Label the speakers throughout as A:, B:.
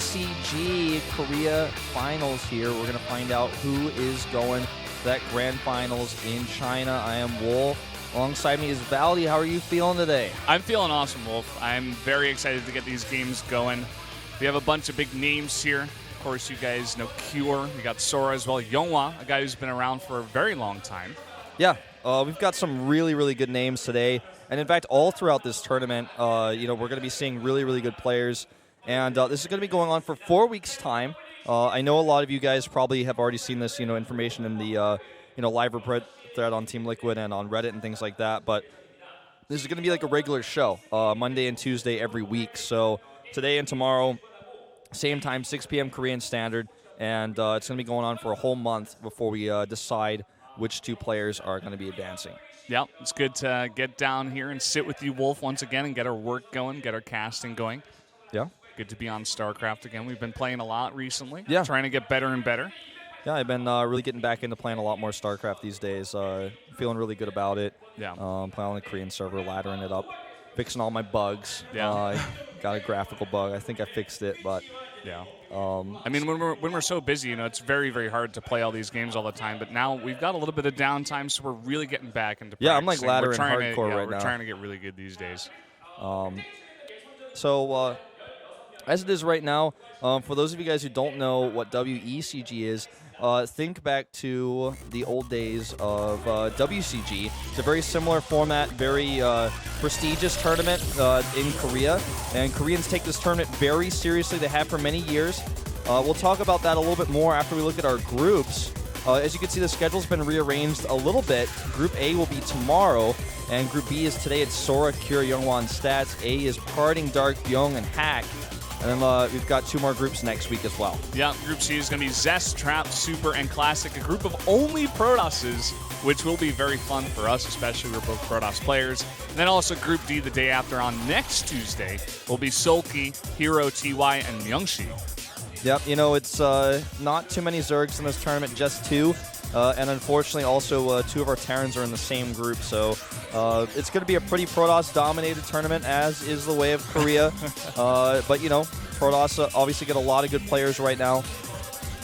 A: WECG Korea Finals here. We're going to find out who is going to that Grand Finals in China. I am Wolf. Alongside me is Valdi. How are you feeling today?
B: I'm feeling awesome, Wolf. I'm very excited to get these games going. We have a bunch of big names here. Of course, you guys know Cure. We got Sora as well. Yonghwa, a guy who's been around for a very long time.
A: Yeah, we've got some really, really good names today. And in fact, all throughout this tournament, we're going to be seeing really, really good players. And this is going to be going on for 4 weeks' time. I know a lot of you guys probably have already seen this, information in the, live thread on Team Liquid and on Reddit and things like that. But this is going to be like a regular show, Monday and Tuesday every week. So today and tomorrow, same time, 6 p.m. Korean Standard. And it's going to be going on for a whole month before we decide which two players are going to be advancing.
B: Yeah, it's good to get down here and sit with you, Wolf, once again and get our work going, get our casting going.
A: Yeah.
B: Good to be on StarCraft again. We've been playing a lot recently.
A: Yeah.
B: Trying to get better and better.
A: Yeah, I've been really getting back into playing a lot more StarCraft these days. Feeling really good about it.
B: Yeah.
A: Playing on the Korean server, laddering it up, fixing all my bugs.
B: Yeah.
A: Got a graphical bug. I think I fixed it, but
B: yeah. I mean, when we're so busy, it's very, very hard to play all these games all the time. But now we've got a little bit of downtime, so we're really getting back into practicing.
A: Yeah, I'm like laddering hardcore right now.
B: We're trying to get really good these days.
A: So as it is right now, for those of you guys who don't know what WECG is, think back to the old days of WCG. It's a very similar format, very prestigious tournament in Korea, and Koreans take this tournament very seriously. They have for many years. We'll talk about that a little bit more after we look at our groups. As you can see, the schedule's been rearranged a little bit. Group A will be tomorrow, and Group B is today. It's Sora, Cure, Yonghwa, and Stats. A is Parting, Dark, Byung, and Hack. And then we've got 2 more groups next week as well.
B: Yeah, Group C is going to be Zest, Trap, Super, and Classic, a group of only Protosses, which will be very fun for us, especially we're both Protoss players. And then also Group D the day after on next Tuesday will be Sulky, Hero, TY, and Myungshi.
A: Yep, it's not too many Zergs in this tournament, just 2. And unfortunately, also 2 of our Terrans are in the same group. So it's going to be a pretty Protoss-dominated tournament, as is the way of Korea. But, Protoss obviously get a lot of good players right now.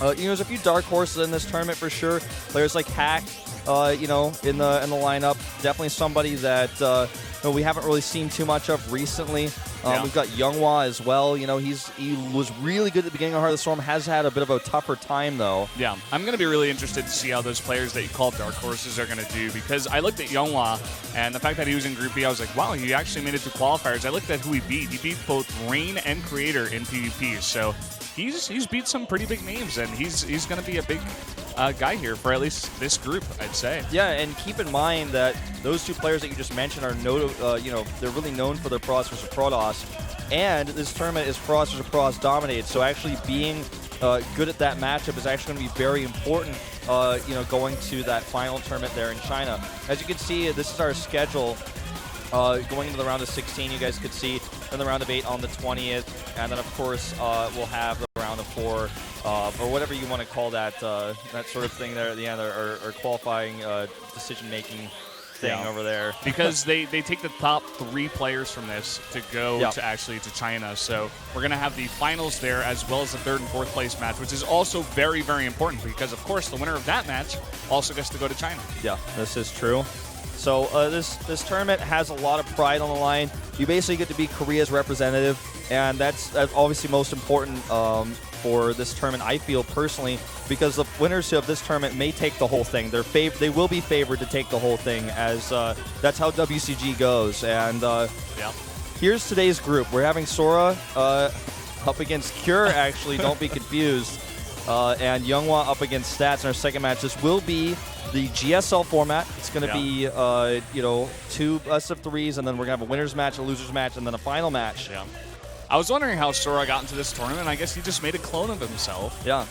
A: There's a few dark horses in this tournament for sure. Players like Hack, in the lineup. Definitely somebody that we haven't really seen too much of recently. We've got Yonghwa as well. He was really good at the beginning of Heart of the Storm. Has had a bit of a tougher time, though.
B: Yeah, I'm going to be really interested to see how those players that you call dark horses are going to do, because I looked at Yonghwa, and the fact that he was in Group B, I was like, wow, he actually made it to qualifiers. I looked at who he beat. He beat both Rain and Creator in PvP, so he's beat some pretty big names, and he's going to be a big guy here for at least this group, I'd say.
A: Yeah, and keep in mind that those 2 players that you just mentioned are they're really known for their Protoss versus Protoss, and this tournament is Protoss versus Protoss dominated. So actually being good at that matchup is actually going to be very important. Going to that final tournament there in China. As you can see, this is our schedule. Going into the round of 16, you guys could see, then the round of 8 on the 20th, and then of course we'll have the round of 4, or whatever you want to call that sort of thing there at the end, or qualifying decision-making thing over there.
B: Because they take the top 3 players from this to go to China. So we're going to have the finals there, as well as the 3rd and 4th place match, which is also very, very important, because of course the winner of that match also gets to go to China. Yeah,
A: this is true. So this tournament has a lot of pride on the line. You basically get to be Korea's representative, and that's obviously most important for this tournament, I feel personally, because the winners of this tournament may take the whole thing. They will be favored to take the whole thing, as that's how WCG goes. And here's today's group. We're having Sora up against Cure, actually, don't be confused, and Yonghwa up against Stats in our second match. This will be the GSL format. It's going to be, 2 best-of-3s, and then we're going to have a winner's match, a loser's match, and then a final match.
B: Yeah. I was wondering how Sora got into this tournament. I guess he just made a clone of himself.
A: Yeah.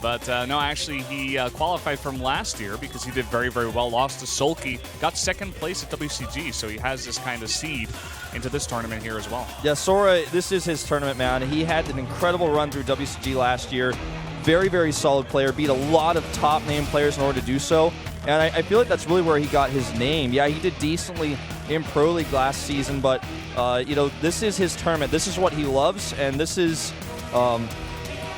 B: But no, actually, he qualified from last year because he did very, very well. Lost to Sulky, got 2nd place at WCG, so he has this kind of seed into this tournament here as well.
A: Yeah, Sora, this is his tournament, man. He had an incredible run through WCG last year. Very, very solid player. Beat a lot of top-name players in order to do so. And I feel like that's really where he got his name. Yeah, he did decently in Pro League last season, but, this is his tournament. This is what he loves, and this is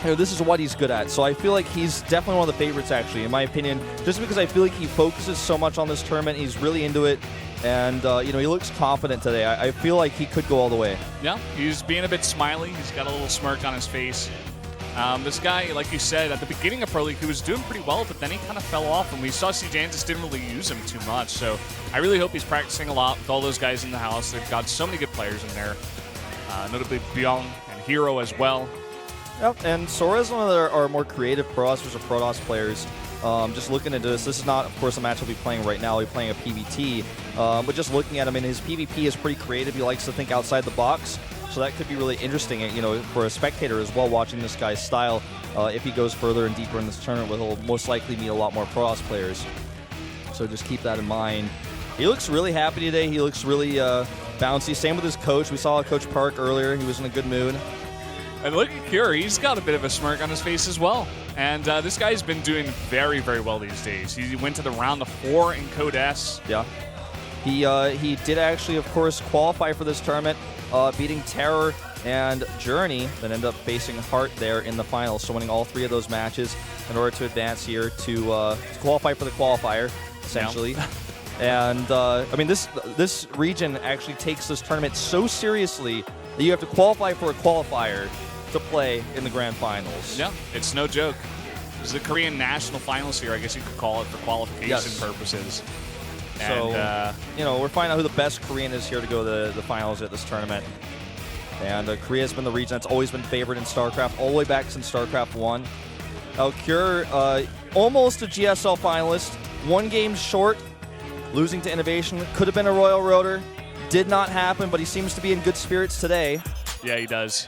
A: this is what he's good at. So I feel like he's definitely one of the favorites, actually, in my opinion, just because I feel like he focuses so much on this tournament. He's really into it, and he looks confident today. I feel like he could go all the way.
B: Yeah, he's being a bit smiley. He's got a little smirk on his face. This guy, like you said, at the beginning of Pro League, he was doing pretty well, but then he kind of fell off, and we saw CJ just didn't really use him too much. So I really hope he's practicing a lot with all those guys in the house. They've got so many good players in there, notably Byung and Hero as well.
A: Yep, and Sora is one of our more creative Pro-Osters or Protoss players. Just looking into this is not, of course, a match he'll be playing right now. He'll be playing a PvT. But just looking at him, his PvP is pretty creative. He likes to think outside the box. So that could be really interesting, for a spectator as well, watching this guy's style. If he goes further and deeper in this tournament, he'll most likely meet a lot more Protoss players. So just keep that in mind. He looks really happy today. He looks really bouncy. Same with his coach. We saw Coach Park earlier. He was in a good mood.
B: And look at Cure. He's got a bit of a smirk on his face as well. And this guy's been doing very, very well these days. He went to the round of 4 in Code S.
A: Yeah. He did actually, of course, qualify for this tournament, beating Terror and Journey, then ended up facing Heart there in the finals, so winning all 3 of those matches in order to advance here to qualify for the qualifier, essentially. Yeah. And, this region actually takes this tournament so seriously that you have to qualify for a qualifier to play in the grand finals.
B: Yeah, it's no joke. It's the Korean national finals here, I guess you could call it, for qualification purposes.
A: So,
B: and,
A: we're finding out who the best Korean is here to go to the finals at this tournament. And Korea's been the region that's always been favored in StarCraft, all the way back since StarCraft 1. Cure, almost a GSL finalist, 1 game short, losing to Innovation. Could have been a Royal Rotor. Did not happen, but he seems to be in good spirits today.
B: Yeah, he does.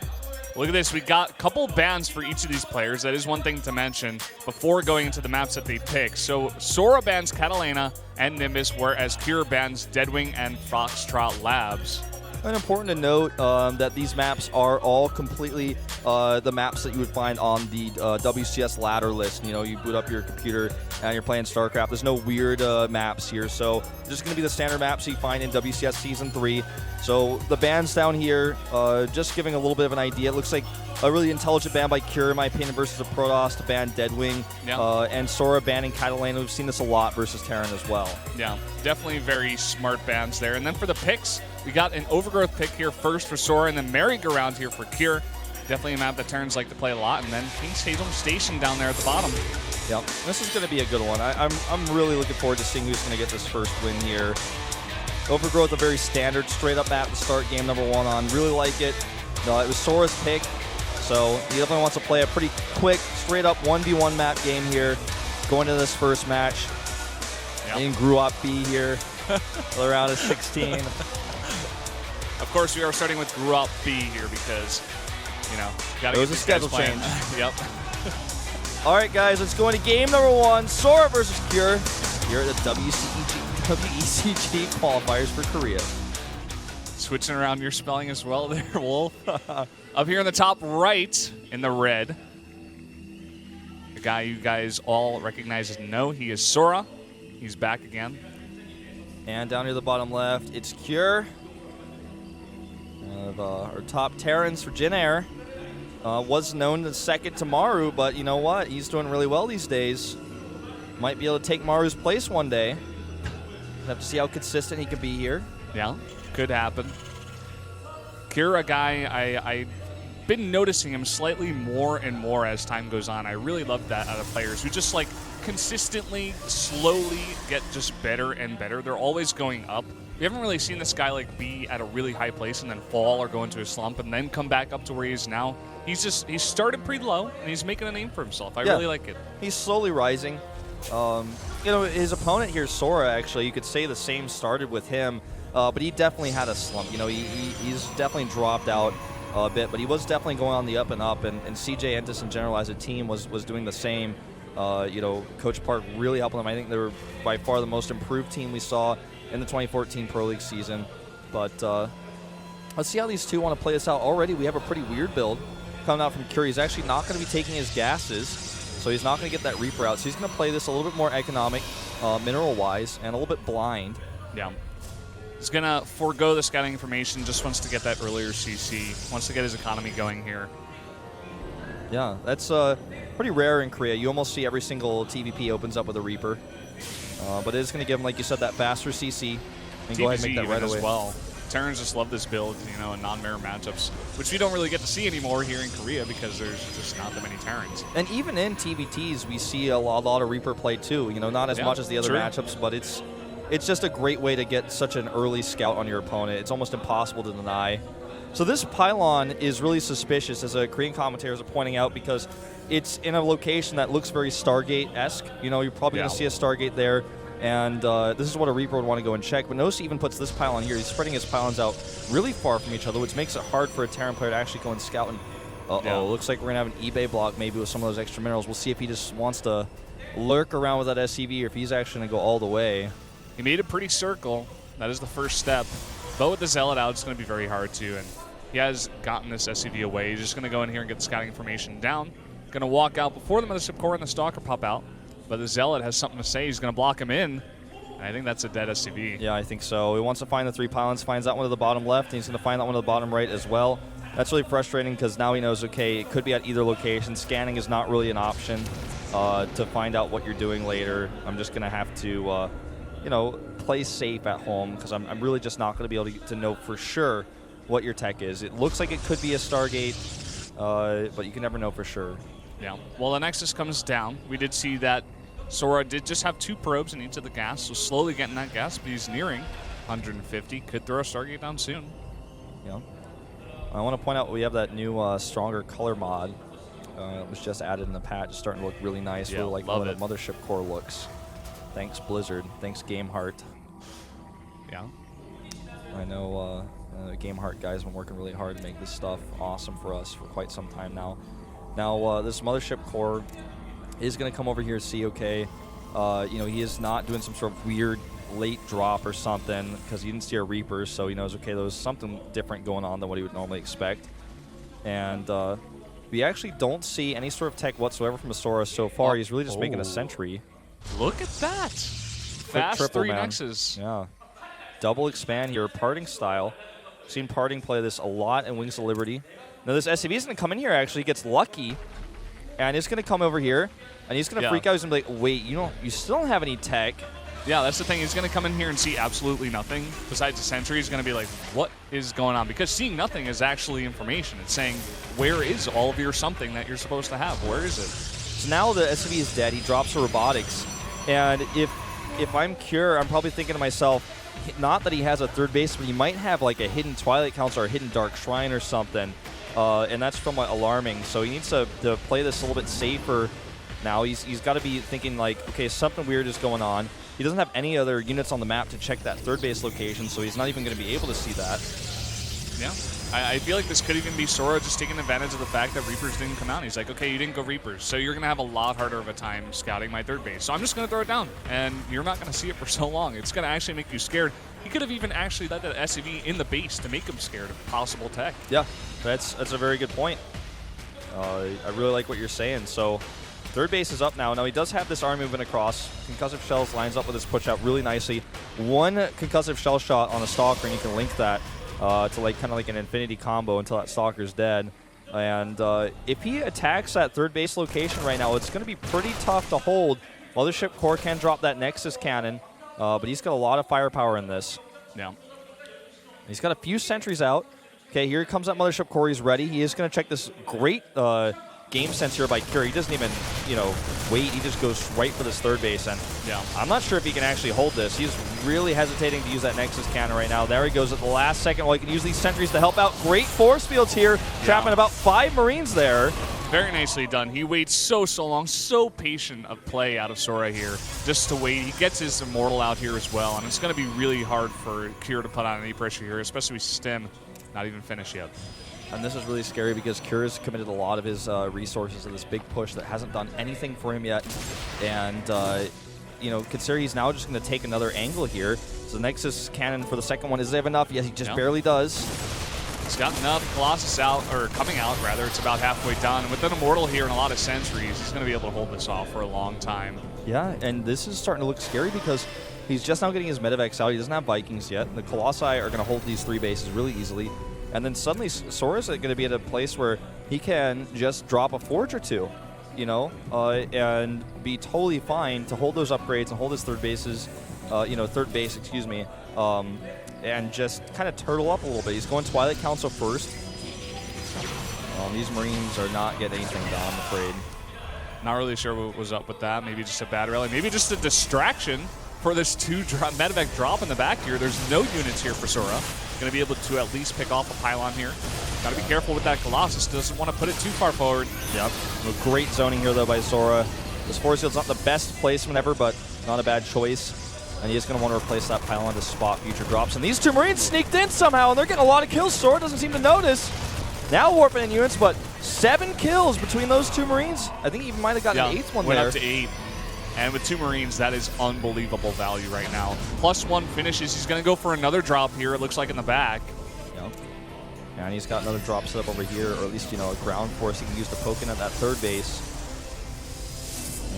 B: Look at this. We got a couple bans for each of these players. That is one thing to mention before going into the maps that they pick. So Sora bans Catalina and Nimbus, whereas Cure bans Deadwing and Foxtrot Labs.
A: And important to note that these maps are all completely the maps that you would find on the WCS ladder list. You boot up your computer and you're playing StarCraft. There's no weird maps here, so just going to be the standard maps you find in WCS Season 3. So the bans down here, just giving a little bit of an idea. It looks like a really intelligent ban by Cure, in my opinion, versus a Protoss to ban Deadwing. Yeah. And Sora banning Catalina. We've seen this a lot versus Terran as well. Yeah,
B: definitely very smart bans there. And then for the picks, we got an Overgrowth pick here first for Sora, and then Merry-Go-Round here for Cure. Definitely a map that Terrans like to play a lot. And then King's Hazel Station down there at the bottom.
A: Yep, this is going to be a good one. I'm really looking forward to seeing who's going to get this first win here. Overgrowth, a very standard straight-up map to start game number 1 on. Really like it. It was Sora's pick, so he definitely wants to play a pretty quick, straight-up 1v1 map game here, going into this first match. Yep. And grew up B here, the round of 16.
B: Of course, we are starting with Grew Up B here because, got to get
A: a schedule change.
B: Yep.
A: All right, guys, let's go into game number 1, Sora versus Cure. Here at the WECG qualifiers for Korea.
B: Switching around your spelling as well there, Wolf. Up here in the top right in the red, the guy you guys all recognize and know, he is Sora. He's back again.
A: And down near the bottom left, it's Cure. Our top Terrans for Jin Air. Was known as second to Maru, but you know what? He's doing really well these days. Might be able to take Maru's place one day. Have to see how consistent he can be here.
B: Yeah, could happen. Cure, a guy I've been noticing him slightly more and more as time goes on. I really love that out of players who just consistently, slowly get just better and better. They're always going up. We haven't really seen this guy be at a really high place and then fall or go into a slump and then come back up to where he is now. He's started pretty low and he's making a name for himself. I really like it.
A: He's slowly rising. His opponent here, Sora, actually, you could say the same started with him, but he definitely had a slump. He's definitely dropped out a bit, but he was definitely going on the up and up, and CJ Entis in general as a team was doing the same. Coach Park really helping them. I think they were by far the most improved team we saw in the 2014 Pro League season. But let's see how these two want to play this out. Already we have a pretty weird build coming out from Cure. He's actually not going to be taking his gases, so he's not going to get that Reaper out. So he's going to play this a little bit more economic, mineral-wise, and a little bit blind.
B: Yeah. He's going to forego the scouting information, just wants to get that earlier CC, wants to get his economy going here.
A: Yeah, that's pretty rare in Korea. You almost see every single TVP opens up with a Reaper. But it is going to give him, like you said, that faster CC. And go ahead and make that right away.
B: As well. Terrans just love this build, you know, in non-mirror matchups, which we don't really get to see anymore here in Korea because there's just not that many Terrans.
A: And even in TVTs, we see a lot of Reaper play too. You know, not as much as the other matchups, but it's just a great way to get such an early scout on your opponent. It's almost impossible to deny. So this pylon is really suspicious, as Korean commentators are pointing out, because it's in a location that looks very Stargate-esque. You know, you're probably going to see a Stargate there. And this is what a Reaper would want to go and check. But notice he even puts this pylon here. He's spreading his pylons out really far from each other, which makes it hard for a Terran player to actually go and scout. And looks like we're going to have an eBay block maybe with some of those extra minerals. We'll see if he just wants to lurk around with that SCV or if he's actually going to go all the way.
B: He made a pretty circle. That is the first step. But with the Zealot out, it's going to be very hard to. And he has gotten this SCV away. He's just going to go in here and get the scouting information down. Going to walk out before the Mothership Core and the Stalker pop out. But the Zealot has something to say. He's going to block him in. And I think that's a dead SCV.
A: Yeah, I think so. He wants to find the 3 pylons, finds that one at the bottom left, and he's going to find that one at the bottom right as well. That's really frustrating because now he knows, okay, it could be at either location. Scanning is not really an option to find out what you're doing later. I'm just going to have to, you know, play safe at home because I'm really just not going to be able to know for sure what your tech is. It looks like it could be a Stargate, but you can never know for sure.
B: Yeah. Well, the Nexus comes down. We did see that Sora did just have 2 probes in each of the gas, so slowly getting that gas, but he's nearing 150. Could throw a Stargate down soon.
A: Yeah. I want to point out we have that new stronger color mod. It was just added in the patch. It's starting to look really nice.
B: Yeah,
A: really like
B: love
A: how
B: it.
A: the Mothership Core looks. Thanks, Blizzard. Thanks, Gameheart.
B: Yeah.
A: I know Gameheart guys have been working really hard to make this stuff awesome for us for quite some time now. Now, this Mothership Core is going to come over here and see, okay, you know, he is not doing some sort of weird late drop or something because he didn't see a Reaper, so he knows, okay, there was something different going on than what he would normally expect. And we actually don't see any sort of tech whatsoever from a Sora so far. He's really just making a sentry.
B: Look at that. Fast
A: triple,
B: 3
A: man.
B: Nexus.
A: Yeah. Double expand here, Parting style. I've seen Parting play this a lot in Wings of Liberty. Now this SCV is going to come in here, actually, gets lucky, and he's going to come over here, and he's going to freak out. He's going to be like, wait, you still don't have any tech.
B: Yeah, that's the thing. He's going to come in here and see absolutely nothing besides a sentry. He's going to be like, what is going on? Because seeing nothing is actually information. It's saying, where is all of your something that you're supposed to have? Where is it?
A: So now the SCV is dead. He drops a robotics. And if I'm Cure, I'm probably thinking to myself, not that he has a third base, but he might have like a hidden Twilight Council or a hidden Dark Shrine or something. And that's somewhat alarming. So he needs to play this a little bit safer now. He's got to be thinking like, okay, something weird is going on. He doesn't have any other units on the map to check that third base location, so he's not even going to be able to see that.
B: Yeah. I feel like this could even be Sora just taking advantage of the fact that Reapers didn't come out. He's like, okay, you didn't go Reapers, so you're going to have a lot harder of a time scouting my third base. So I'm just going to throw it down, and you're not going to see it for so long. It's going to actually make you scared. He could have even actually let the SCV in the base to make him scared of possible tech.
A: Yeah, that's a very good point. I really like what you're saying. So third base is up now. Now he does have this arm movement across. Concussive Shells lines up with his push out really nicely. One concussive shell shot on a Stalker, and you can link that to like kind of like an infinity combo until that Stalker's dead. And if he attacks that third base location right now, it's going to be pretty tough to hold. Mothership Core can drop that Nexus cannon, but he's got a lot of firepower in this.
B: Yeah.
A: He's got a few sentries out. Okay, here comes that Mothership Core. He's ready. He is going to check this great game sense here by Cure. He doesn't even, wait. He just goes right for this third base. And I'm not sure if he can actually hold this. He's really hesitating to use that Nexus cannon right now. There he goes at the last second. Well, he can use these sentries to help out. Great force fields here, trapping about 5 Marines there.
B: Very nicely done. He waits so long, so patient of play out of Sora here, just to wait. He gets his Immortal out here as well, and it's going to be really hard for Cure to put on any pressure here, especially with Stim not even finished yet.
A: And this is really scary because Cure has committed a lot of his resources to this big push that hasn't done anything for him yet. And, consider he's now just going to take another angle here. So the Nexus cannon for the second one, does he have enough? Yes, he just barely does.
B: He's got enough. Colossus out, or coming out, rather. It's about halfway done. And with an Immortal here and a lot of sentries, he's going to be able to hold this off for a long time.
A: Yeah, and this is starting to look scary because he's just now getting his Medivacs out. He doesn't have Vikings yet. The Colossi are going to hold these 3 bases really easily. And then suddenly Sora's going to be at a place where he can just drop a forge or two, you know, and be totally fine to hold those upgrades and hold his third base, excuse me, and just kind of turtle up a little bit. He's going Twilight Council first. These Marines are not getting anything done, I'm afraid.
B: Not really sure what was up with that. Maybe just a bad rally. Maybe just a distraction for this 2 medevac drop in the back here. There's no units here for Sora. Going to be able to at least pick off a pylon here. Got to be careful with that Colossus. Doesn't want to put it too far forward.
A: Yep. Great zoning here, though, by Sora. This force field's not the best placement ever, but not a bad choice. And he's going to want to replace that pylon to spot future drops. And these 2 Marines sneaked in somehow, and they're getting a lot of kills. Sora doesn't seem to notice. Now warping in units, but 7 kills between those 2 Marines. I think he even might have gotten an 8th one
B: went
A: there.
B: Up to 8. And with 2 Marines, that is unbelievable value right now. +1 finishes. He's going to go for another drop here, it looks like, in the back.
A: Yep. And he's got another drop set up over here, or at least, you know, a ground force he can use to poke in at that third base.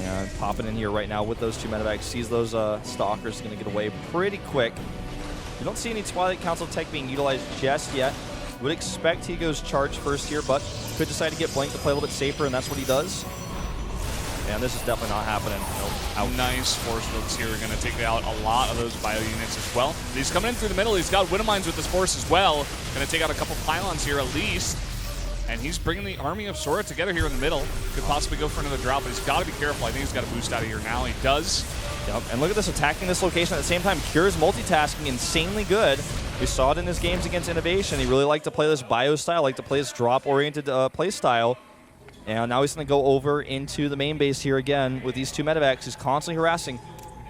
A: And popping in here right now with those 2 medevacs, sees those stalkers, going to get away pretty quick. You don't see any Twilight Council tech being utilized just yet. Would expect he goes charge first here, but could decide to get Blink to play a little bit safer, and that's what he does. And this is definitely not happening. Nope.
B: Nice force fields here. Going to take out a lot of those bio units as well. He's coming in through the middle. He's got Widow Mines with his force as well. Going to take out a couple pylons here at least. And he's bringing the army of Sora together here in the middle. Could possibly go for another drop, but he's got to be careful. I think he's got a boost out of here now. He does.
A: Yep. And look at this, attacking this location at the same time. Cure's multitasking insanely good. We saw it in his games against Innovation. He really liked to play this bio style, liked to play this drop-oriented play style. And now he's going to go over into the main base here again with these 2 medevacs. He's constantly harassing.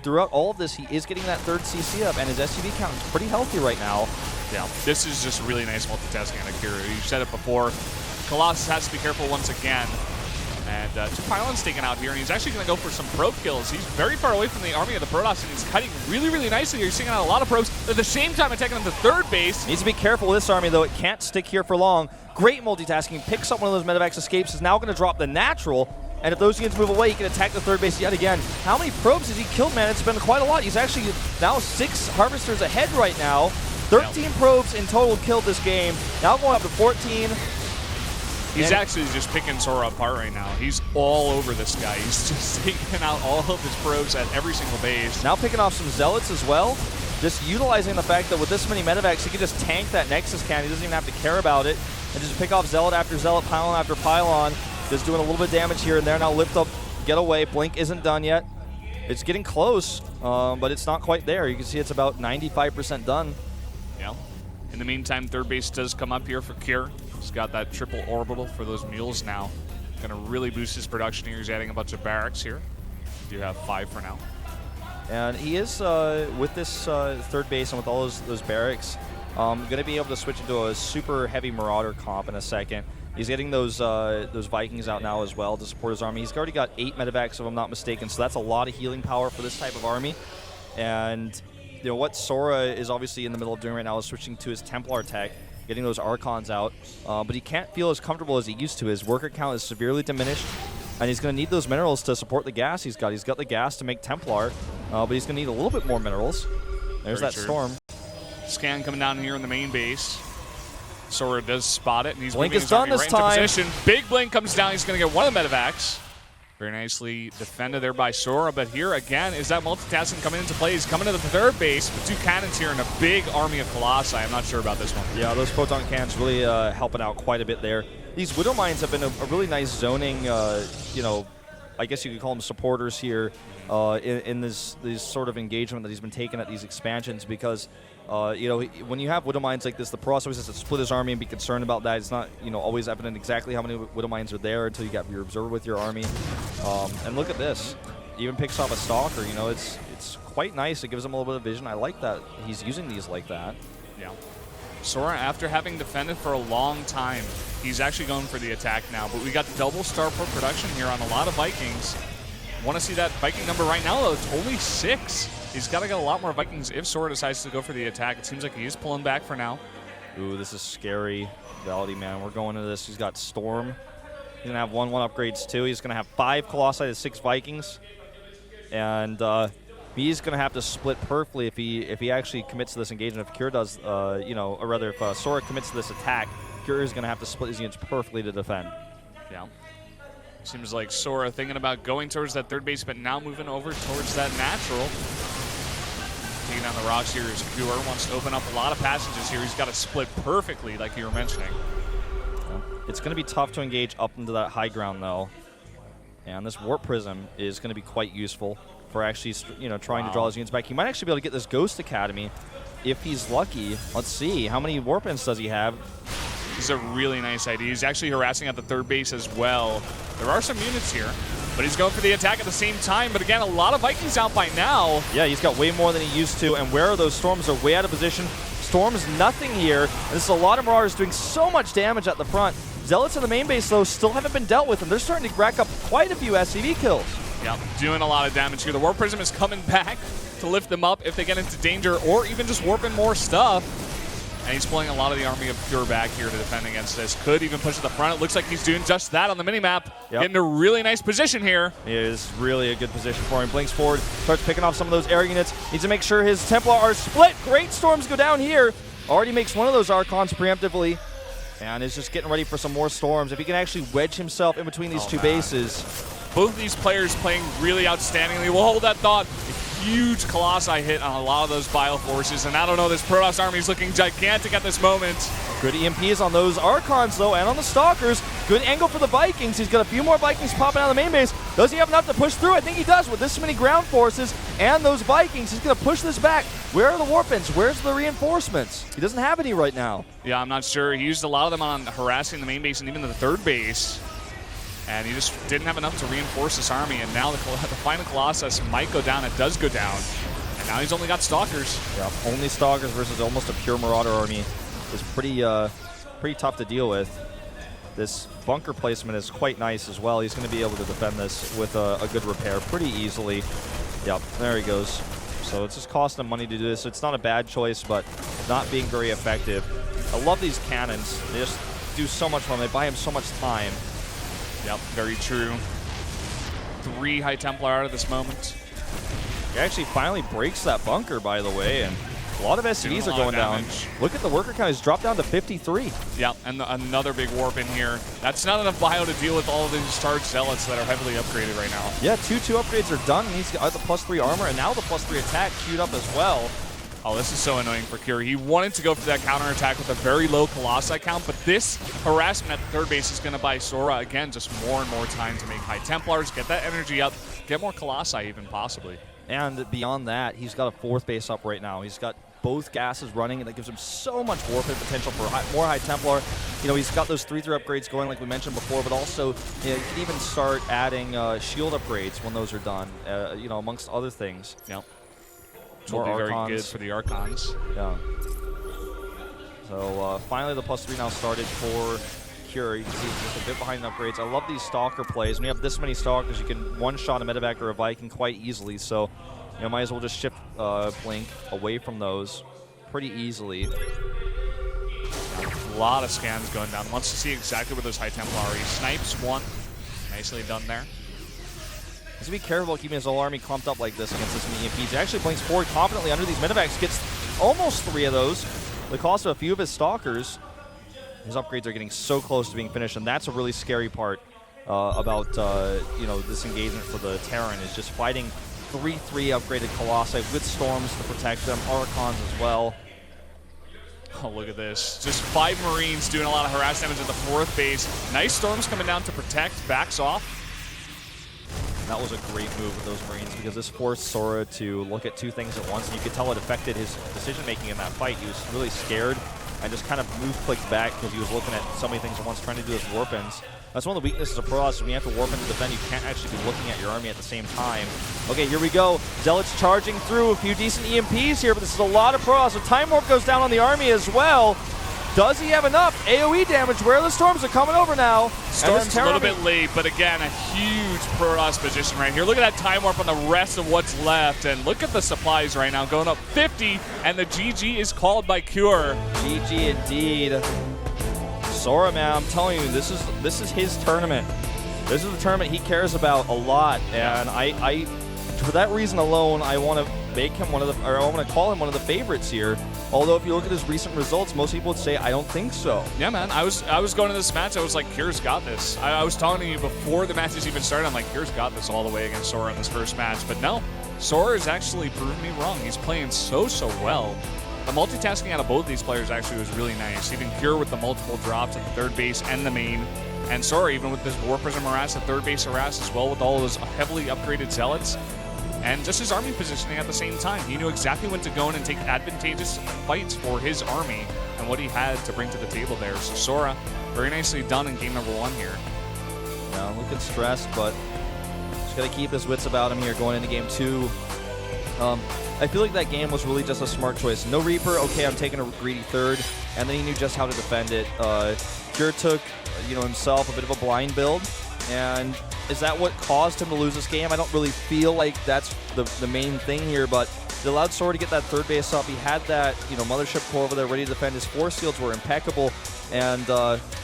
A: Throughout all of this, he is getting that 3rd CC up, and his SUV count is pretty healthy right now.
B: Yeah, this is just really nice multitasking out of Kira. You said it before. Colossus has to be careful once again. And 2 pylons taken out here, and he's actually going to go for some probe kills. He's very far away from the army of the Protoss, and he's cutting really, really nicely here. He's taking out a lot of probes. At the same time, attacking on the third base.
A: Needs to be careful with this army, though. It can't stick here for long. Great multitasking. Picks up one of those medevacs, escapes, is now going to drop the natural. And if those units move away, he can attack the third base yet again. How many probes has he killed, man? It's been quite a lot. He's actually now 6 harvesters ahead right now. 13 probes in total killed this game. Now going up to 14.
B: He's actually just picking Sora apart right now. He's all over this guy. He's just taking out all of his probes at every single base.
A: Now picking off some Zealots as well. Just utilizing the fact that with this many medevacs, he can just tank that Nexus cannon. He doesn't even have to care about it. And just pick off Zealot after Zealot, Pylon after Pylon. Just doing a little bit of damage here and there. Now lift up, get away. Blink isn't done yet. It's getting close, but it's not quite there. You can see it's about 95% done.
B: Yeah. In the meantime, third base does come up here for Cure. He's got that triple orbital for those mules now. Going to really boost his production here. He's adding a bunch of barracks here. We do have 5 for now.
A: And he is, with this third base and with all those barracks, going to be able to switch into a super heavy Marauder comp in a second. He's getting those Vikings out now as well to support his army. He's already got 8 medevacs, if I'm not mistaken, so that's a lot of healing power for this type of army. And you know what Sora is obviously in the middle of doing right now is switching to his Templar tech, getting those Archons out, but he can't feel as comfortable as he used to. His worker count is severely diminished, and he's going to need those minerals to support the gas he's got. He's got the gas to make Templar, but he's going to need a little bit more minerals. There's that storm.
B: Scan coming down here in the main base. Sora does spot it, and he's
A: Blink
B: moving
A: is
B: his
A: done
B: army
A: this
B: right
A: time.
B: into position. Big Blink comes down. He's going to get one of the medevacs. Very nicely defended there by Sora, but here again is that multitasking coming into play. He's coming to the third base with 2 cannons here and a big army of Colossi. I'm not sure about this one.
A: Yeah, those proton cannons really helping out quite a bit there. These Widow Mines have been a really nice zoning, you know, I guess you could call them supporters here in this sort of engagement that he's been taking at these expansions because, you know, when you have Widow Mines like this, the Protoss always has to split his army and be concerned about that. It's not, you know, always evident exactly how many Widow Mines are there until you got your Observer with your army. And look at this. Even picks off a Stalker, you know, it's quite nice. It gives him a little bit of vision. I like that he's using these like that.
B: Yeah. Sora, after having defended for a long time, he's actually going for the attack now. But we got double starport production here on a lot of Vikings. Want to see that Viking number right now, though. It's only 6. He's got to get a lot more Vikings if Sora decides to go for the attack. It seems like he is pulling back for now.
A: Ooh, this is scary. Validity, man. We're going into this. He's got Storm. He's going to have 1/1 upgrades, too. He's going to have 5 Colossi to 6 Vikings. And he's going to have to split perfectly if he actually commits to this engagement. If Cure does, you know, or rather if Sora commits to this attack, Cure is going to have to split his units perfectly to defend.
B: Yeah. Seems like Sora thinking about going towards that third base, but now moving over towards that natural. Taking down the rocks here is Cure. Wants to open up a lot of passages here. He's got to split perfectly, like you were mentioning.
A: It's going to be tough to engage up into that high ground, though. And this Warp Prism is going to be quite useful for actually, trying to draw his units back. He might actually be able to get this Ghost Academy if he's lucky. Let's see. How many Warp Ends does he have?
B: This is a really nice idea. He's actually harassing at the third base as well. There are some units here, but he's going for the attack at the same time. But again, a lot of Vikings out by now.
A: Yeah, he's got way more than he used to. And where are those Storms? Are way out of position. Storms nothing here. And this is a lot of Marauders doing so much damage at the front. Zealots in the main base, though, still haven't been dealt with, and they're starting to rack up quite a few SCV kills.
B: Yep, doing a lot of damage here. The Warp Prism is coming back to lift them up if they get into danger or even just warping more stuff. And he's pulling a lot of the army of Cure back here to defend against this. Could even push to the front. It looks like he's doing just that on the minimap.
A: Yep.
B: Getting a really nice position here.
A: It is really a good position for him. Blinks forward, starts picking off some of those air units. Needs to make sure his Templar are split. Great Storms go down here. Already makes one of those Archons preemptively. And is just getting ready for some more Storms. If he can actually wedge himself in between these two bases.
B: Both of these players playing really outstandingly. We'll hold that thought. A huge Colossi hit on a lot of those Bile Forces. And I don't know, this Protoss army is looking gigantic at this moment.
A: Good EMPs on those Archons, though, and on the Stalkers. Good angle for the Vikings. He's got a few more Vikings popping out of the main base. Does he have enough to push through? I think he does with this many ground forces and those Vikings. He's going to push this back. Where are the Warpins? Where's the reinforcements? He doesn't have any right now.
B: Yeah, I'm not sure. He used a lot of them on harassing the main base and even the third base. And he just didn't have enough to reinforce this army. And now the final Colossus might go down. It does go down. And now he's only got Stalkers.
A: Yeah, only Stalkers versus almost a pure Marauder army is pretty tough to deal with. This bunker placement is quite nice as well. He's going to be able to defend this with a good repair pretty easily. Yep, there he goes. So it's just costing him money to do this. It's not a bad choice, but not being very effective. I love these cannons. They just do so much for him. They buy him so much time.
B: Yep, very true. 3 High Templar out of this moment.
A: He actually finally breaks that bunker, by the way, and a lot of SCVs are going down. Look at the worker count. He's dropped down to 53.
B: Yeah, and another big warp in here. That's not enough bio to deal with all of these charged zealots that are heavily upgraded right now.
A: Yeah, 2 upgrades are done, and he's got the +3 armor, and now the +3 attack queued up as well.
B: Oh, this is so annoying for Cure. He wanted to go for that counterattack with a very low Colossi count, but this harassment at the third base is going to buy Sora, again, just more and more time to make High Templars, get that energy up, get more Colossi even, possibly.
A: And beyond that, he's got a 4th base up right now. He's got both gases running, and that gives him so much warfare potential for more High Templar. You know, he's got those 3/3 upgrades going like we mentioned before, but also you can even start adding shield upgrades when those are done, amongst other things.
B: Yep. Which
A: More
B: will be
A: Archons.
B: very good for the Archons.
A: Yeah. So finally the +3 now started for Cure. You can see he's just a bit behind the upgrades. I love these Stalker plays. When you have this many Stalkers, you can one-shot a Medevac or a Viking quite easily. So, might as well just shift Blink away from those pretty easily.
B: A lot of scans going down. Wants to see exactly where those High Templar are. He snipes one. Nicely done there.
A: He's going to be careful keeping his whole army clumped up like this against this many EMPs. He actually blinks forward confidently under these Medevacs, gets almost 3 of those. The cost of a few of his Stalkers. His upgrades are getting so close to being finished, and that's a really scary part about this engagement for the Terran, is just fighting 3/3 upgraded Colossi with Storms to protect them, Archons as well.
B: Oh, look at this. Just 5 Marines doing a lot of harass damage at the 4th base. Nice Storms coming down to protect, backs off.
A: That was a great move with those Marines, because this forced Sora to look at 2 things at once, and you could tell it affected his decision-making in that fight. He was really scared and just kind of clicked back because he was looking at so many things at once, trying to do his warp ends. That's one of the weaknesses of Protoss. When you have to warp into defend, you can't actually be looking at your army at the same time. Okay, here we go. Zealots charging through, a few decent EMPs here, but this is a lot of Protoss. So Time Warp goes down on the army as well. Does he have enough AoE damage? Where are the Storms? Are coming over now.
B: Storm's a little bit late, but again, a huge Protoss position right here. Look at that Time Warp on the rest of what's left, and look at the supplies right now going up 50, and the GG is called by Cure.
A: GG indeed. Sora, man, I'm telling you, this is his tournament. This is the tournament he cares about a lot, and I for that reason alone, I want to make him I want to call him one of the favorites here. Although if you look at his recent results, most people would say, I don't think so.
B: Yeah, man. I was going to this match. I was like, Kier's got this. I was talking to you before the matches even started. I'm like, Kier's got this all the way against Sora in this first match. But no, Sora has actually proven me wrong. He's playing so well. The multitasking out of both these players actually was really nice. Even Kier with the multiple drops at the third base and the main. And Sora even with this War Prism harass, the third base harass as well with all those heavily upgraded Zealots. And just his army positioning at the same time. He knew exactly when to go in and take advantageous fights for his army and what he had to bring to the table there. So Sora, very nicely done in game number 1 here.
A: Yeah, looking stressed, but just got to keep his wits about him here going into game 2. I feel like that game was really just a smart choice. No Reaper, okay, I'm taking a greedy third, and then he knew just how to defend it. Kier took, himself a bit of a blind build, and is that what caused him to lose this game? I don't really feel like that's the main thing here, but it allowed Sora to get that third base up. He had that, Mothership Core over there ready to defend. His force shields were impeccable, and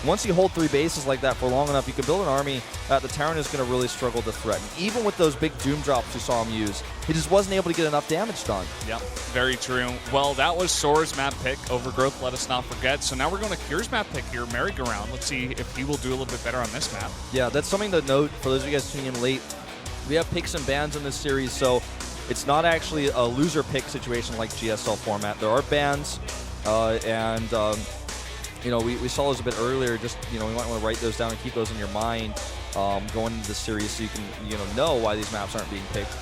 A: once you hold 3 bases like that for long enough, you can build an army that the Terran is going to really struggle to threaten. Even with those big Doom drops you saw him use, he just wasn't able to get enough damage done.
B: Yep, very true. Well, that was Sora's map pick. Overgrowth, let us not forget. So now we're going to Kier's map pick here, Merry-Go-Round. Let's see if he will do a little bit better on this map. Yeah,
A: that's something to note for those of you guys tuning in late. We have picks and bans in this series, so it's not actually a loser pick situation like GSL format. There are bans, and we saw those a bit earlier. Just we might want to write those down and keep those in your mind going into the series, so you can know why these maps aren't being picked.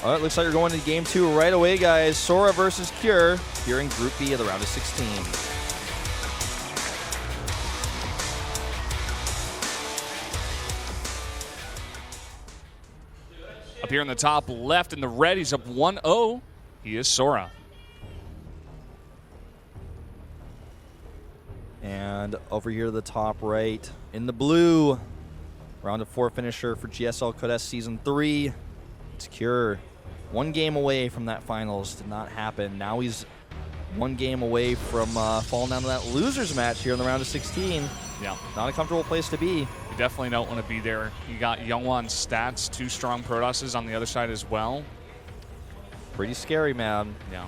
A: All right, looks like you're going into game 2 right away, guys. Sora versus Kier here in Group B of the round of 16.
B: Up here in the top left in the red, he's up 1-0. He is Sora.
A: And over here to the top right in the blue, round of 4 finisher for GSL Code S Season 3. It's Kier. 1 game away from that finals. Did not happen. Now he's 1 game away from falling down to that losers match here in the round of 16.
B: Yeah.
A: Not a comfortable place to be.
B: You definitely don't want to be there. You got Youngwon's stats, 2 strong Protosses on the other side as well.
A: Pretty scary, man.
B: Yeah.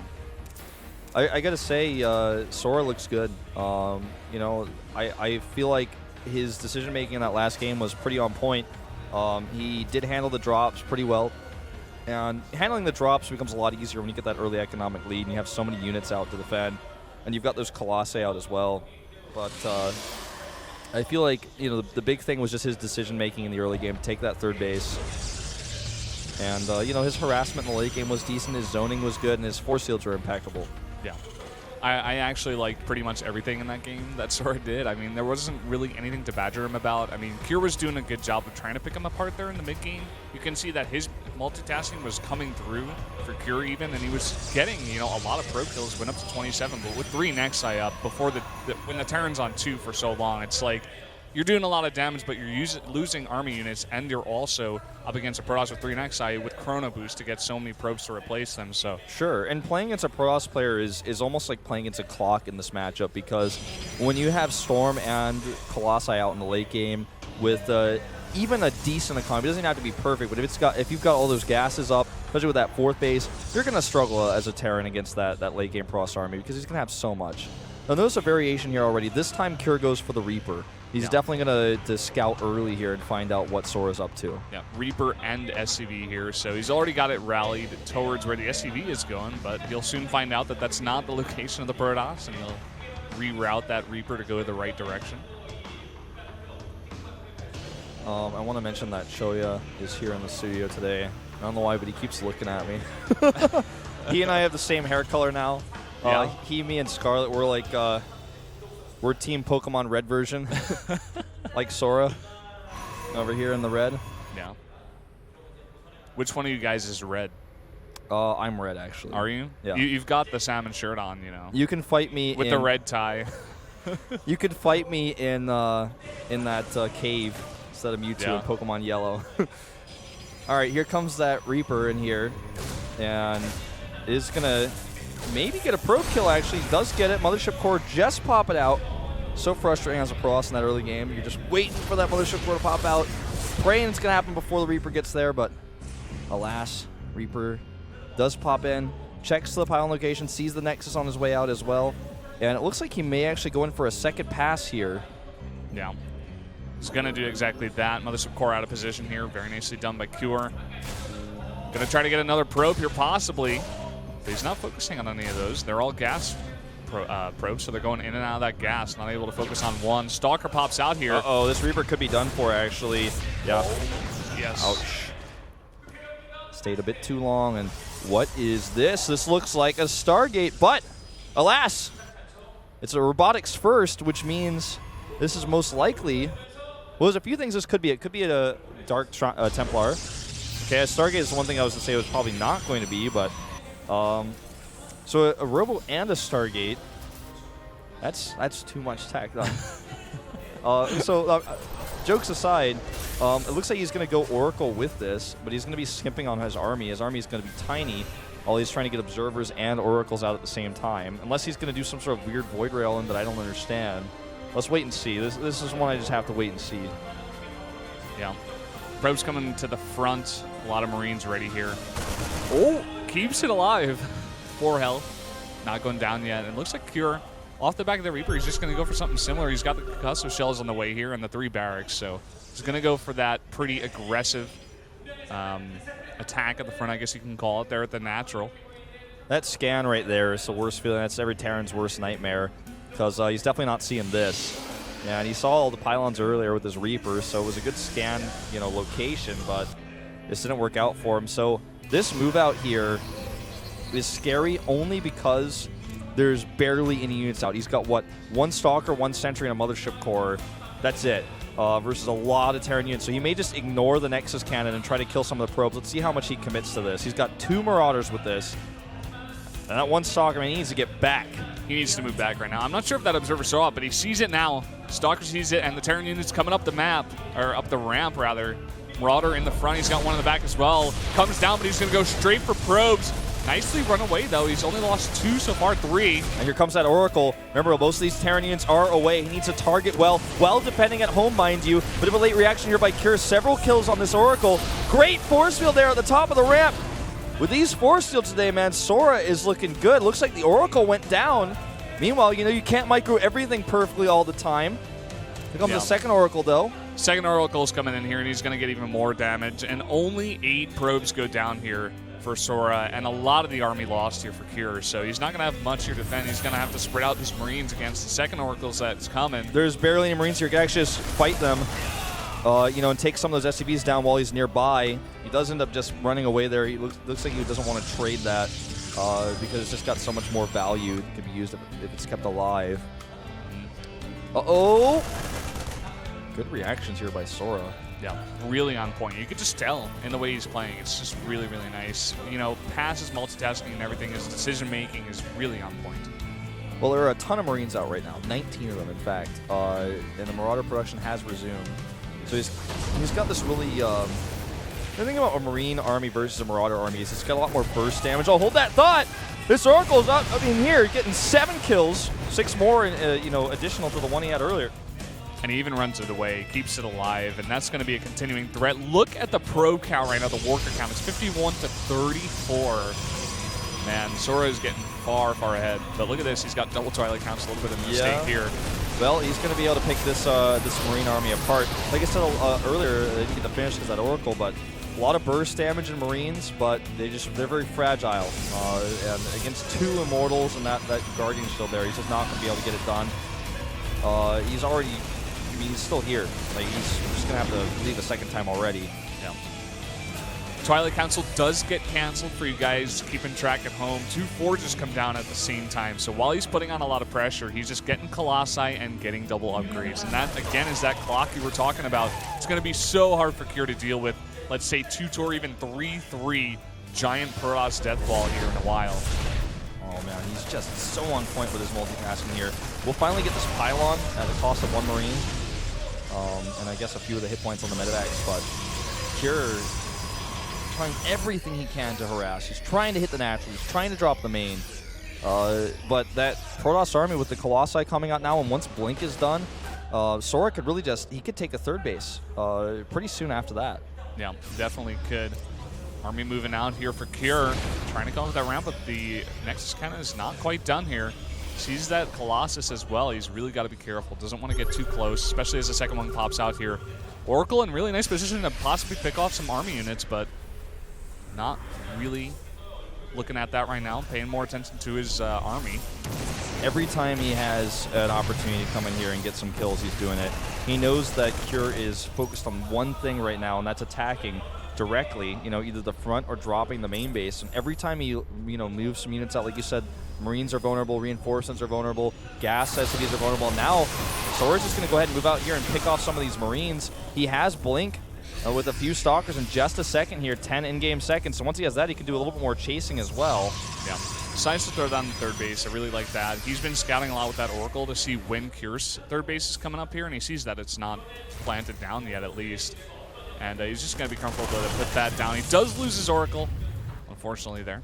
A: I got to say, Sora looks good. I feel like his decision-making in that last game was pretty on point. He did handle the drops pretty well. And handling the drops becomes a lot easier when you get that early economic lead and you have so many units out to defend. And you've got those Colossi out as well. But I feel like, the big thing was just his decision-making in the early game. Take that third base. And, his harassment in the late game was decent. His zoning was good. And his force shields were impeccable.
B: Yeah. I actually liked pretty much everything in that game that Sora did. I mean, there wasn't really anything to badger him about. I mean, Kier was doing a good job of trying to pick him apart there in the mid-game. You can see that his multitasking was coming through for Kier even, and he was getting, a lot of pro kills, went up to 27, but with 3 Nexi up before when the Terran's on 2 for so long, it's like you're doing a lot of damage, but you're losing army units, and you're also up against a Protoss with 3 Nexi with Chrono Boost to get so many probes to replace them. So
A: sure, and playing against a Protoss player is almost like playing against a clock in this matchup, because when you have Storm and Colossi out in the late game with even a decent economy, it doesn't have to be perfect, but if you've got all those gases up, especially with that 4th base, you're going to struggle as a Terran against that late game Protoss army, because he's going to have so much. Now notice a variation here already. This time Kier goes for the Reaper. He's definitely going to scout early here and find out what Sora's up to.
B: Yeah, Reaper and SCV here, so he's already got it rallied towards where the SCV is going, but he'll soon find out that that's not the location of the Protoss, and he'll reroute that Reaper to go the right direction.
A: I want to mention that Shoya is here in the studio today. I don't know why, but he keeps looking at me. He and I have the same hair color now.
B: Yeah.
A: He, me, and Scarlet, we're like... we're Team Pokemon Red version, like Sora, over here in the red.
B: Yeah. Which one of you guys is red?
A: I'm red, actually.
B: Are you?
A: Yeah.
B: You've got the salmon shirt on,
A: You can fight me
B: with the red tie.
A: You could fight me in that cave instead of Mewtwo in Pokemon Yellow. All right, here comes that Reaper in here, and is gonna maybe get a probe kill. Actually, does get it. Mothership Core just pop it out. So frustrating as a Protoss in that early game. You're just waiting for that Mothership Core to pop out, praying it's gonna happen before the Reaper gets there, but alas, Reaper does pop in. checks the pylon location, sees the Nexus on his way out as well. And it looks like he may actually go in for a second pass here.
B: Yeah. He's going to do exactly that. Mothership Core out of position here. Very nicely done by Cure. Going to try to get another probe here, possibly. But he's not focusing on any of those. They're all gas probes, so they're going in and out of that gas. Not able to focus on one. Stalker pops out here.
A: Uh-oh, this Reaper could be done for, actually. Yeah.
B: Yes.
A: Ouch. Stayed a bit too long, and what is this? This looks like a Stargate, but alas, it's a robotics first, which means this is most likely. Well, there's a few things this could be. It could be a Dark Templar. Okay, a Stargate is one thing I was going to say it was probably not going to be, but so a Robo and a Stargate. That's too much tech. Jokes aside, it looks like he's going to go Oracle with this, but he's going to be skimping on his army. His army is going to be tiny, while he's trying to get Observers and Oracles out at the same time. Unless he's going to do some sort of weird Void Rail in that I don't understand. Let's wait and see. This is one I just have to wait and see.
B: Yeah. Probe's coming to the front. A lot of Marines ready here. Oh, keeps it alive. 4 health. Not going down yet. It looks like Cure, off the back of the Reaper, he's just going to go for something similar. He's got the concussive shells on the way here and the 3 barracks, so he's going to go for that pretty aggressive attack at the front, I guess you can call it, there at the natural.
A: That scan right there is the worst feeling. That's every Terran's worst nightmare, because he's definitely not seeing this. Yeah, and he saw all the pylons earlier with his Reaper, so it was a good scan, location, but this didn't work out for him. So this move out here is scary only because there's barely any units out. He's got, what, 1 Stalker, 1 Sentry, and a Mothership Core. That's it. Versus a lot of Terran units. So he may just ignore the Nexus Cannon and try to kill some of the probes. Let's see how much he commits to this. He's got 2 Marauders with this. And that 1 Stalker, he needs to get back.
B: He needs to move back right now. I'm not sure if that Observer saw it, but he sees it now. Stalker sees it, and the Terran unit's coming up the map, or up the ramp, rather. Marauder in the front. He's got 1 in the back as well. Comes down, but he's going to go straight for probes. Nicely run away, though. He's only lost 2 so far, 3.
A: And here comes that Oracle. Remember, most of these Terran units are away. He needs to target well defending at home, mind you. Bit of a late reaction here by Cure. Several kills on this Oracle. Great force field there at the top of the ramp. With these force fields today, man, Sora is looking good. Looks like the Oracle went down. Meanwhile, you can't micro everything perfectly all the time. Here comes the second Oracle, though.
B: Second Oracle's coming in here, and he's going to get even more damage. And only 8 probes go down here for Sora, and a lot of the army lost here for Cure. So he's not going to have much here to defend. He's going to have to spread out his Marines against the second Oracles that's coming.
A: There's barely any Marines here. He can actually just fight them, and take some of those SCVs down while he's nearby. He does end up just running away there. He looks like he doesn't want to trade that because it's just got so much more value that could be used if it's kept alive. Uh-oh! Good reactions here by Sora.
B: Yeah, really on point. You could just tell in the way he's playing. It's just really, really nice. Passes, multitasking, and everything. His decision-making is really on point.
A: Well, there are a ton of Marines out right now. 19 of them, in fact. And the Marauder production has resumed. So he's got this really... the thing about a Marine army versus a Marauder army is it's got a lot more burst damage. Oh, hold that thought! This Oracle's up. Here, getting 7 kills. 6 more, additional to the 1 he had earlier.
B: And he even runs it away, keeps it alive, and that's going to be a continuing threat. Look at the probe count right now, the worker count. It's 51 to 34. Man, Sora is getting far, far ahead. But look at this. He's got double Twilight counts, a little bit of a mistake here.
A: Well, he's going to be able to pick this Marine army apart. Like I said earlier, they didn't get the finish because of that Oracle, but a lot of burst damage in Marines, but they're very fragile. And against 2 Immortals and that Guardian Shield there, he's just not going to be able to get it done. He's still here. Like, he's just going to have to leave a second time already.
B: Yeah. Twilight Council does get canceled for you guys keeping track at home. 2 Forges come down at the same time. So while he's putting on a lot of pressure, he's just getting Colossi and getting double upgrades. And that, again, is that clock you were talking about. It's going to be so hard for Cure to deal with, let's say, 2 or even 3-3 giant Protoss Death Ball here in a while.
A: Oh, man, he's just so on point with his multitasking here. We'll finally get this Pylon at the cost of 1 Marine. And I guess a few of the hit points on the medevacs, but Cure trying everything he can to harass. He's trying to hit the natural. He's trying to drop the main. But that Protoss army with the Colossi coming out now, and once Blink is done, Sora could really he could take a 3rd base pretty soon after that.
B: Yeah, definitely could. Army moving out here for Cure, trying to come up with that ramp, but the Nexus cannon is not quite done here. Sees that Colossus as well. He's really got to be careful. Doesn't want to get too close, especially as the second one pops out here. Oracle in really nice position to possibly pick off some Army units, but not really looking at that right now, paying more attention to his Army.
A: Every time he has an opportunity to come in here and get some kills, he's doing it. He knows that Cure is focused on one thing right now, and that's attacking directly, either the front or dropping the main base. And every time he, moves some units out, like you said, Marines are vulnerable, reinforcements are vulnerable, gas SCVs are vulnerable. Now, Sora's just going to go ahead and move out here and pick off some of these Marines. He has Blink with a few Stalkers in just a second here, 10 in-game seconds. So once he has that, he can do a little bit more chasing as well.
B: Yeah. Decides to throw down the third base. I really like that. He's been scouting a lot with that Oracle to see when Cure's third base is coming up here, and he sees that it's not planted down yet, at least. And he's just going to be comfortable to put that down. He does lose his Oracle, unfortunately, there.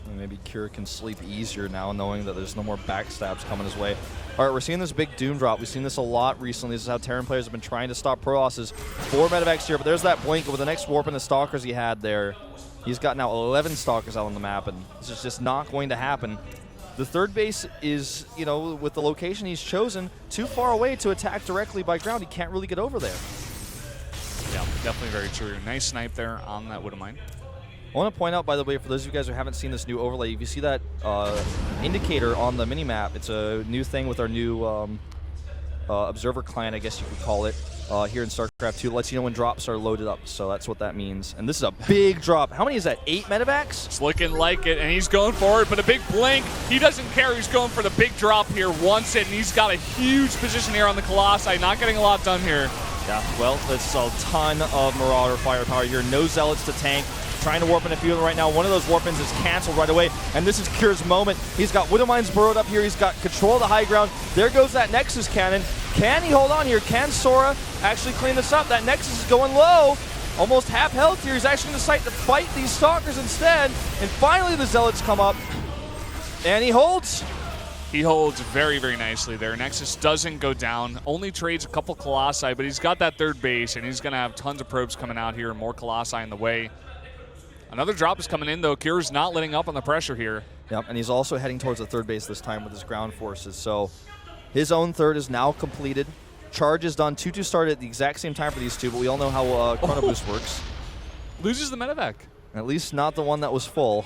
A: And maybe Cure can sleep easier now, knowing that there's no more backstabs coming his way. All right, we're seeing this big Doom drop. We've seen this a lot recently. This is how Terran players have been trying to stop Protoss. 4 medevacs here, but there's that Blink with the next warp and the Stalkers he had there. He's got now 11 Stalkers out on the map, and this is just not going to happen. The third base is, with the location he's chosen, too far away to attack directly by ground. He can't really get over there.
B: Yeah, definitely very true. Nice snipe there on that Widowmine.
A: I want to point out, by the way, for those of you guys who haven't seen this new overlay, if you see that indicator on the minimap, it's a new thing with our new observer client, I guess you could call it, here in StarCraft 2. It lets you know when drops are loaded up, so that's what that means. And this is a big drop. How many is that, 8 medevacs?
B: It's looking like it, and he's going for it, but a big Blink. He doesn't care. He's going for the big drop here, wants it, and he's got a huge position here on the Colossi. Not getting a lot done here.
A: Yeah, well, that's a ton of Marauder firepower here. No Zealots to tank. Trying to warp in a few of them right now. One of those warp-ins is canceled right away, and this is Cure's moment. He's got Widowmines burrowed up here. He's got control of the high ground. There goes that Nexus cannon. Can he hold on here? Can Sora actually clean this up? That Nexus is going low. Almost half health here. He's actually going to decide to fight these Stalkers instead, and finally the Zealots come up, and he holds.
B: He holds very, very nicely there. Nexus doesn't go down, only trades a couple Colossi, but he's got that third base, and he's going to have tons of probes coming out here and more Colossi in the way. Another drop is coming in, though. Cure's not letting up on the pressure here.
A: Yep, and he's also heading towards the third base this time with his ground forces. So his own third is now completed. Charge is done. 2-2 started at the exact same time for these two, but we all know how Chrono Boost works.
B: Loses the medevac.
A: At least not the one that was full.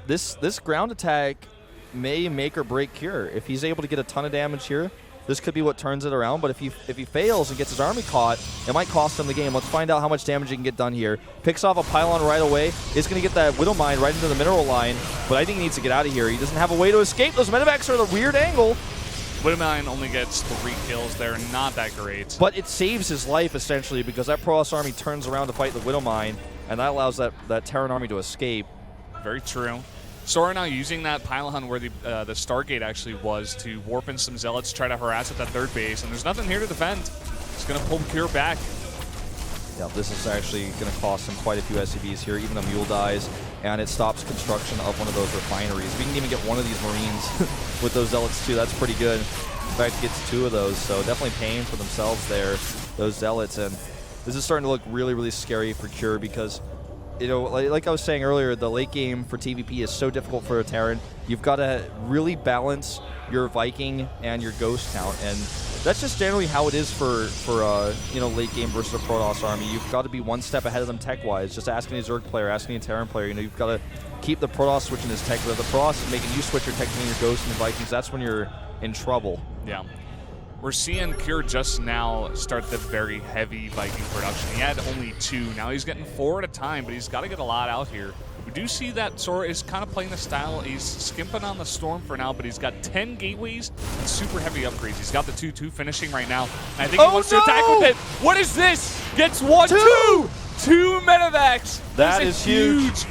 A: This ground attack may make or break Cure. If he's able to get a ton of damage here, this could be what turns it around, but if he fails and gets his army caught, it might cost him the game. Let's find out how much damage he can get done here. Picks off a pylon right away. Is going to get that Widowmine right into the mineral line, but I think he needs to get out of here. He doesn't have a way to escape. Those medevacs are at a weird angle.
B: Widowmine only gets 3 kills there. Not that great.
A: But it saves his life, essentially, because that Protoss army turns around to fight the Widowmine, and that allows that Terran army to escape.
B: Very true. Sora now using that pylon where the Stargate actually was to warp in some Zealots, try to harass at that third base, and there's nothing here to defend. He's going to pull Cure back.
A: Yeah, this is actually going to cost him quite a few SCVs here. Even a Mule dies, and it stops construction of one of those refineries. We can even get one of these Marines with those Zealots too. That's pretty good. In fact, it gets 2 of those, so definitely paying for themselves there, those Zealots. And this is starting to look really, really scary for Cure because, like I was saying earlier, the late game for TVP is so difficult for a Terran. You've got to really balance your Viking and your Ghost count, and that's just generally how it is for late game versus a Protoss army. You've got to be one step ahead of them tech-wise. Just asking a Zerg player, asking a Terran player, you've got to keep the Protoss switching his tech. But if the Protoss is making you switch your tech between your Ghosts and your Vikings, that's when you're in trouble.
B: Yeah. We're seeing Cure just now start the very heavy Viking production. He had only 2. Now he's getting 4 at a time, but he's got to get a lot out here. We do see that Sora is kind of playing the style. He's skimping on the Storm for now, but he's got 10 gateways and super heavy upgrades. He's got the 2-2 finishing right now. And I think he wants to attack with it. What is this? Gets 1, 2! 2 medevacs.
A: That is huge.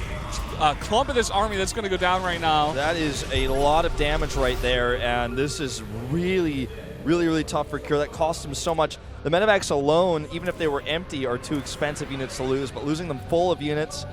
B: Clump of this army that's going to go down right now.
A: That is a lot of damage right there, and this is really, really tough for Cure. That cost him so much. The medevacs alone, even if they were empty, are too expensive units to lose, but losing them full of units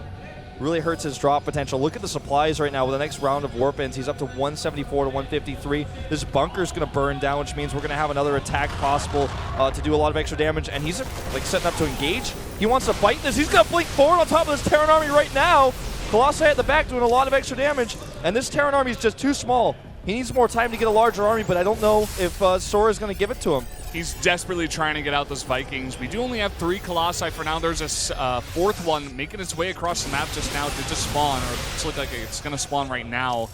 A: really hurts his drop potential. Look at the supplies right now with the next round of Warpins. He's up to 174 to 153. This bunker's going to burn down, which means we're going to have another attack possible to do a lot of extra damage. And he's like setting up to engage. He wants to fight this. He's going to blink forward on top of this Terran army right now. Colossi at the back doing a lot of extra damage. And this Terran army is just too small. He needs more time to get a larger army, but I don't know if Sora is going to give it to him.
B: He's desperately trying to get out those Vikings. We do only have 3 Colossi for now. There's a 4th one making its way across the map just now. It did just spawn, or it's look like it's going to spawn right now.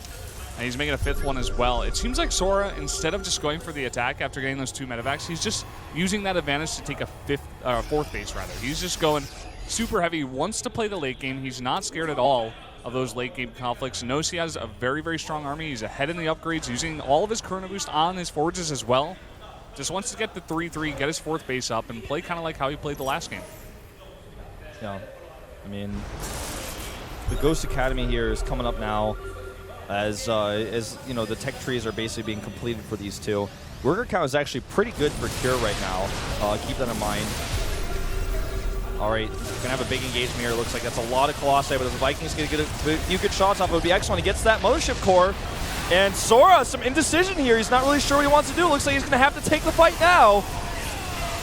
B: And he's making a 5th one as well. It seems like Sora, instead of just going for the attack after getting those 2 medevacs, he's just using that advantage to take a 4th base, rather. He's just going super heavy. He wants to play the late game. He's not scared at all of those late game conflicts. Knows he has a very, very strong army. He's ahead in the upgrades, using all of his Chrono Boost on his forges as well. Just wants to get the 3-3, get his 4th base up, and play kind of like how he played the last game.
A: Yeah, I mean, the Ghost Academy here is coming up now as you know, the tech trees are basically being completed for these two. Worker count is actually pretty good for Cure right now. Keep that in mind. All right, gonna have a big engagement here. It looks like that's a lot of Colossi, but if the Vikings gonna get a few good shots off, it would be excellent. He gets that Mothership Core. And Sora, some indecision here. He's not really sure what he wants to do. Looks like he's going to have to take the fight now.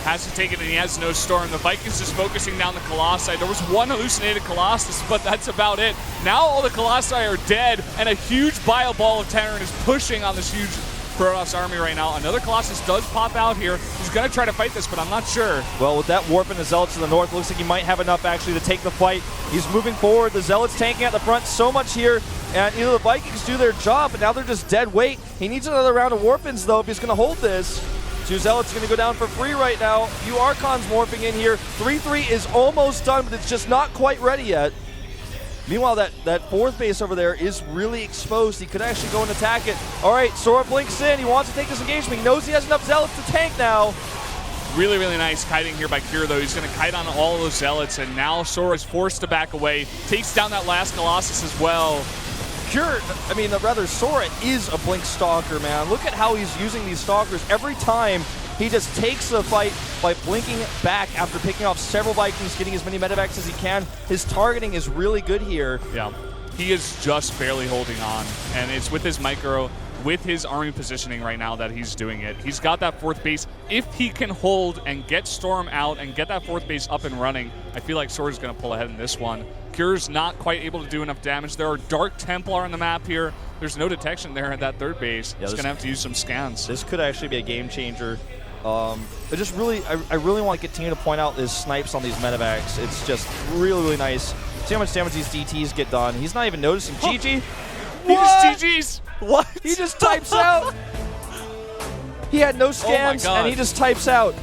B: Has to take it, and he has no storm. The Vikings just focusing down the Colossi. There was 1 hallucinated Colossus, but that's about it. Now all the Colossi are dead, and a huge bio ball of Terran is pushing on this huge Protoss army right now. Another Colossus does pop out here. He's going to try to fight this, but I'm not sure.
A: Well, with that Warp and the Zealots to the north, looks like he might have enough actually to take the fight. He's moving forward. The Zealots tanking at the front so much here. And either the Vikings do their job, but now they're just dead weight. He needs another round of Warpins, though, if he's going to hold this. 2 Zealots going to go down for free right now. Few Archons morphing in here. 3-3 is almost done, but it's just not quite ready yet. Meanwhile, that 4th base over there is really exposed. He could actually go and attack it. All right, Sora blinks in. He wants to take this engagement. He knows he has enough Zealots to tank now.
B: Really, really nice kiting here by Kira, though. He's going to kite on all of those Zealots, and now Sora is forced to back away. Takes down that last Colossus as well.
A: Sora is a Blink Stalker, man. Look at how he's using these Stalkers. Every time he just takes the fight by blinking back after picking off several Vikings, getting as many medevacs as he can. His targeting is really good here.
B: Yeah, he is just barely holding on, and it's with his micro, with his army positioning right now that he's doing it. He's got that 4th base. If he can hold and get Storm out and get that 4th base up and running, I feel like Sora's going to pull ahead in this one. Cure's not quite able to do enough damage. There are Dark Templar on the map here. There's no detection there at that 3rd base. He's going to have to use some scans.
A: This could actually be a game changer. I really want to continue to point out his snipes on these medevacs. It's just really, really nice. See how much damage these DTs get done. He's not even noticing. GG.
B: He just GG's.
A: What? He just types out. He had no scans, and he just types out.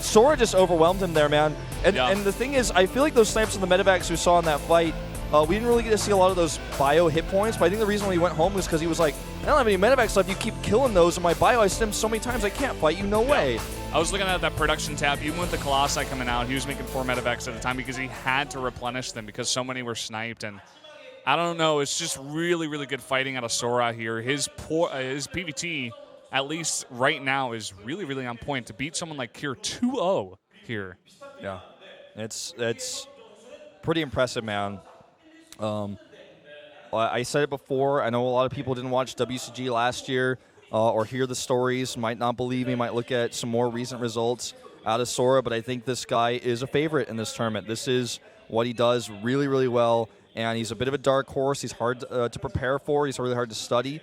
A: Sora just overwhelmed him there, man. And the thing is, I feel like those snipes on the medevacs we saw in that fight, we didn't really get to see a lot of those bio hit points, but I think the reason why he went home was because he was like, I don't have any medevacs left, you keep killing those in my bio, I stemmed so many times, I can't fight you, no way.
B: I was looking at that production tab, even with the Colossi coming out, he was making 4 medevacs at a time because he had to replenish them because so many were sniped, and I don't know, it's just really, really good fighting out of Sora here. His PvT, at least right now, is really, really on point to beat someone like Kier 2-0 here.
A: Yeah, it's pretty impressive, man. I said it before. I know a lot of people didn't watch WCG last year or hear the stories, might not believe me, might look at some more recent results out of Sora, but I think this guy is a favorite in this tournament. This is what he does really, really well, and he's a bit of a dark horse. He's hard to prepare for. He's really hard to study.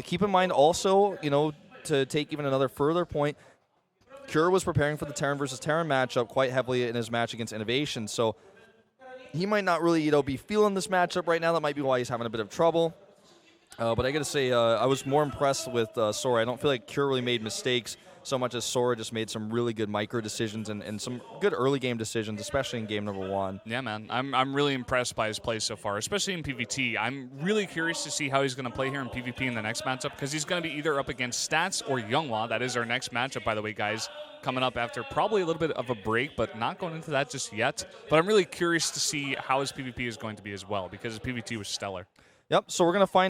A: Keep in mind also, to take even another further point, Cure was preparing for the Terran versus Terran matchup quite heavily in his match against Innovation, so he might not really, be feeling this matchup right now. That might be why he's having a bit of trouble. But I got to say, I was more impressed with Sora. I don't feel like Cure really made mistakes so much as Sora just made some really good micro decisions and some good early game decisions, especially in game number 1.
B: Yeah, man. I'm really impressed by his play so far, especially in PvT. I'm really curious to see how he's going to play here in PvP in the next matchup because he's going to be either up against Stats or Younghwa. That is our next matchup, by the way, guys, coming up after probably a little bit of a break, but not going into that just yet. But I'm really curious to see how his PvP is going to be as well because his PvT was stellar.
A: Yep, so we're going to find